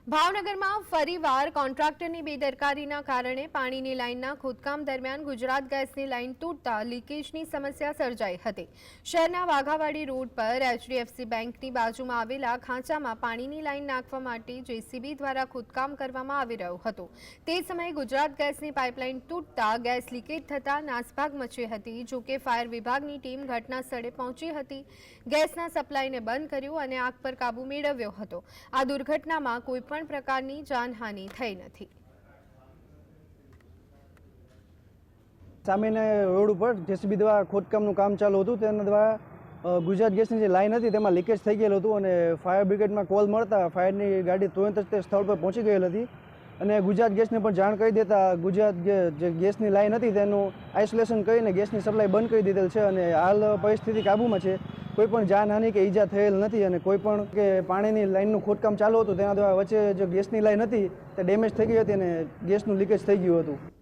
ભાવનગરમાં ફરીવાર કોન્ટ્રાક્ટરની બેદરકારીના કારણે પાણીની લાઇનના ખોદકામ દરમિયાન ગુજરાત ગેસની લાઇન તૂટતા લીકેજની સમસ્યા સર્જાઈ હતી। શહેરના વાઘાવાડી રોડ પર HDFC બેંકની બાજુમાં આવેલા ખાંચામાં પાણીની લાઇન નાખવા માટે JCB દ્વારા ખોદકામ કરવામાં આવી રહ્યું હતું। તે સમયે ગુજરાત ગેસની પાઇપલાઇન તૂટતા ગેસ લીકેજ થતાં નાસભાગ મચી હતી। જો કે ફાયર વિભાગની ટીમ ઘટના સ્થળે પહોંચી હતી, ગેસના સપ્લાયને બંધ કર્યું અને આગ પર કાબુ મેળવ્યો હતો। આ દુર્ઘટનામાં કોઈ પણ પ્રકારની જાનહાનિ થઈ નથી। સામેના રોડ ઉપર JCB દ્વારા ખોદકામનું કામ ચાલુ હતું। તેના દ્વારા ગુજરાત ગેસની જે લાઇન હતી તેમાં લીકેજ થઈ ગયેલું હતું અને ફાયર બ્રિગેડમાં કોલ મળતા ફાયરની ગાડી તુરંત જ તે સ્થળ પર પહોંચી ગયેલ હતી અને ગુજરાત ગેસને પણ જાણ કરી દેતા ગુજરાત જે ગેસની લાઇન હતી તેનું આઇસોલેશન કરીને ગેસની સપ્લાય બંધ કરી દીધેલ છે અને હાલ પરિસ્થિતિ કાબૂમાં છે। કોઈ પણ જાનહાનિ કે ઈજા થયેલ નથી અને કોઈ પણ કે પાણીની લાઇનનું ખોદકામ ચાલુ હતું તેના દ્વારા વચ્ચે જે ગેસની લાઇન હતી તે ડેમેજ થઈ ગઈ હતી અને ગેસનું લીકેજ થઈ ગયું હતું।